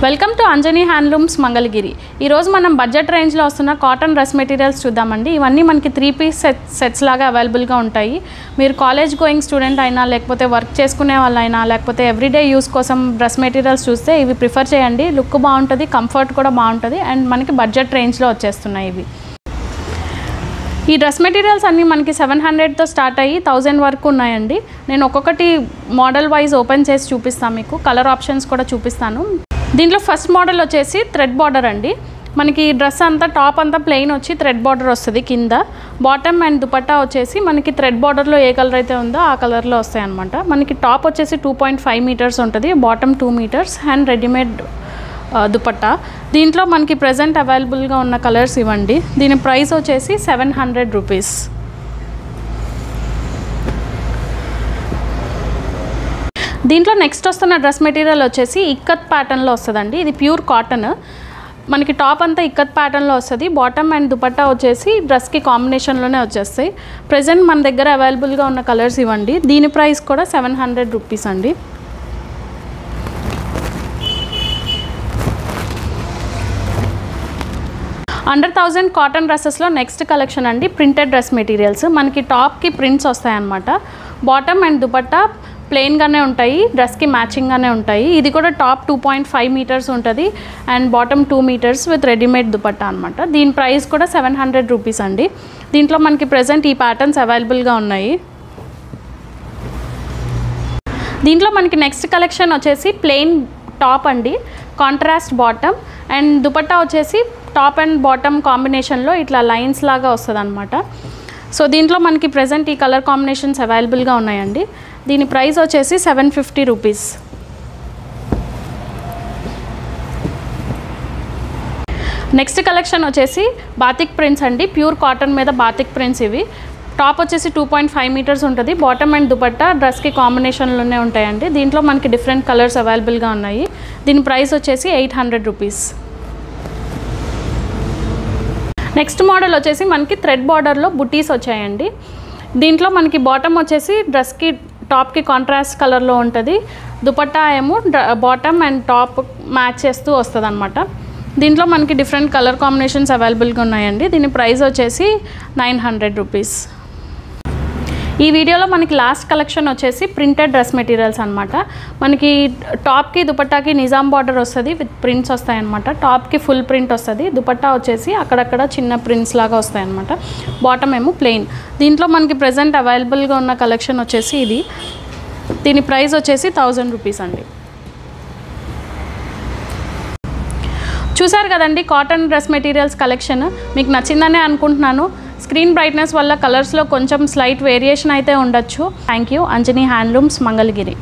Welcome to Anjani handlooms Mangalagiri. ఈరోజు మనం budget రేంజ్లో వస్తున్న కాటన్ డ్రెస్ మెటీరియల్స్ చూద్దామండి. ఇవన్నీ మనకి 3 పీస్ సెట్స్ లాగా అవైలబుల్గా ఉంటాయి. మీరు కాలేజ్ గోయింగ్ స్టూడెంట్ అయినా, లేకపోతే వర్క్ చేసుకునే వాళ్ళైనా, లేకపోతే ఎవ్రీడే యూస్ కోసం డ్రెస్ మెటీరియల్స్ చూస్తే ఇవి ప్రిఫర్ చేయండి. లుక్ బాగుంటుంది, కంఫర్ట్ కూడా బాగుంటుంది, అండ్ మనకి బడ్జెట్ రేంజ్లో వచ్చేస్తున్నాయి ఇవి. ఈ డ్రెస్ మెటీరియల్స్ అన్నీ మనకి 700తో స్టార్ట్ అయ్యి 1000 వరకు ఉన్నాయండి. నేను ఒక్కొక్కటి మోడల్ వైజ్ ఓపెన్ చేసి చూపిస్తాను, మీకు కలర్ ఆప్షన్స్ కూడా చూపిస్తాను. దీంట్లో ఫస్ట్ మోడల్ వచ్చేసి థ్రెడ్ బార్డర్ అండి. మనకి డ్రెస్ అంతా టాప్ అంతా ప్లెయిన్ వచ్చి థ్రెడ్ బార్డర్ వస్తుంది కింద. బాటమ్ అండ్ దుపట్టా వచ్చేసి మనకి థ్రెడ్ బార్డర్లో ఏ కలర్ అయితే ఉందో ఆ కలర్లో వస్తాయి అనమాట. మనకి టాప్ వచ్చేసి 2.5 మీటర్స్ ఉంటుంది, bottom 2 metres and readymade dupatta. దీంట్లో మనకి ప్రజెంట్ అవైలబుల్గా ఉన్న కలర్స్ ఇవ్వండి. దీని ప్రైస్ వచ్చేసి 700 రూపీస్. దీంట్లో నెక్స్ట్ వస్తున్న డ్రెస్ మెటీరియల్ వచ్చేసి ఇక్కత్ ప్యాటర్న్లో వస్తుందండి. ఇది ప్యూర్ కాటన్. మనకి టాప్ అంతా ఇక్కత్ ప్యాటర్న్లో వస్తుంది. బాటమ్ అండ్ దుపట్టా వచ్చేసి డ్రెస్కి కాంబినేషన్లోనే వచ్చేస్తాయి. ప్రజెంట్ మన దగ్గర అవైలబుల్గా ఉన్న కలర్స్ ఇవ్వండి. దీని ప్రైస్ కూడా 700 రూపీస్ అండి. అండర్ 1000 కాటన్ డ్రెస్సెస్లో నెక్స్ట్ కలెక్షన్ అండి ప్రింటెడ్ డ్రెస్ మెటీరియల్స్. మనకి టాప్కి ప్రింట్స్ వస్తాయన్నమాట. బాటమ్ అండ్ దుపట్టా ప్లెయిన్గానే ఉంటాయి, డ్రెస్కి మ్యాచింగ్గానే ఉంటాయి. ఇది కూడా టాప్ 2.5 మీటర్స్ ఉంటుంది and bottom 2 metres with readymade dupatta అనమాట. దీని ప్రైస్ కూడా 700 రూపీస్ అండి. దీంట్లో మనకి ప్రజెంట్ ఈ ప్యాటర్న్స్ అవైలబుల్గా ఉన్నాయి. దీంట్లో మనకి నెక్స్ట్ కలెక్షన్ వచ్చేసి ప్లెయిన్ టాప్ అండి, కాంట్రాస్ట్ బాటమ్ అండ్ దుపట్టా వచ్చేసి టాప్ అండ్ బాటమ్ కాంబినేషన్లో ఇట్లా లైన్స్ లాగా వస్తుంది అనమాట. సో దీంట్లో మనకి ప్రజెంట్ ఈ కలర్ కాంబినేషన్స్ అవైలబుల్గా ఉన్నాయండి. దీని ప్రైస్ వచ్చేసి 750 రూపీస్. నెక్స్ట్ కలెక్షన్ వచ్చేసి బాతిక్ ప్రింట్స్ అండి. ప్యూర్ కాటన్ మీద బాతిక్ ప్రింట్స్ ఇవి. టాప్ వచ్చేసి 2.5 మీటర్స్ ఉంటుంది. బాటమ్ అండ్ దుపట్టా డ్రెస్కి కాంబినేషన్లోనే ఉంటాయండి. దీంట్లో మనకి డిఫరెంట్ కలర్స్ అవైలబుల్గా ఉన్నాయి. దీని ప్రైస్ వచ్చేసి 800 రూపీస్. నెక్స్ట్ మోడల్ వచ్చేసి మనకి థ్రెడ్ బార్డర్లో బుటీస్ వచ్చాయండి. దీంట్లో మనకి బాటమ్ వచ్చేసి డ్రెస్కి టాప్కి కాంట్రాస్ట్ కలర్లో ఉంటుంది. దుపట్టా ఏమో బాటమ్ అండ్ టాప్ మ్యాచ్ చేస్తూ వస్తుంది అనమాట. దీంట్లో మనకి డిఫరెంట్ కలర్ కాంబినేషన్స్ అవైలబుల్గా ఉన్నాయండి. దీని ప్రైస్ వచ్చేసి 900 రూపీస్. ఈ వీడియోలో మనకి లాస్ట్ కలెక్షన్ వచ్చేసి ప్రింటెడ్ డ్రెస్ మెటీరియల్స్ అనమాట. మనకి టాప్కి దుపట్టాకి నిజాం బార్డర్ వస్తుంది విత్ ప్రింట్స్ వస్తాయన్నమాట. టాప్కి ఫుల్ ప్రింట్ వస్తుంది, దుపట్టా వచ్చేసి అక్కడక్కడ చిన్న ప్రింట్స్ లాగా వస్తాయన్నమాట. బాటమ్ ఏమో ప్లెయిన్. దీంట్లో మనకి ప్రజెంట్ అవైలబుల్గా ఉన్న కలెక్షన్ వచ్చేసి ఇది. దీని ప్రైస్ వచ్చేసి 1000 రూపీస్ అండి. చూసారు కదండి కాటన్ డ్రెస్ మెటీరియల్స్ కలెక్షన్. మీకు నచ్చిందనే అనుకుంటున్నాను. స్క్రీన్ బ్రైట్నెస్ వల్ల కలర్స్లో కొంచెం స్లైట్ వేరియేషన్ అయితే ఉండొచ్చు. Thank you. Anjani handlooms Mangalagiri.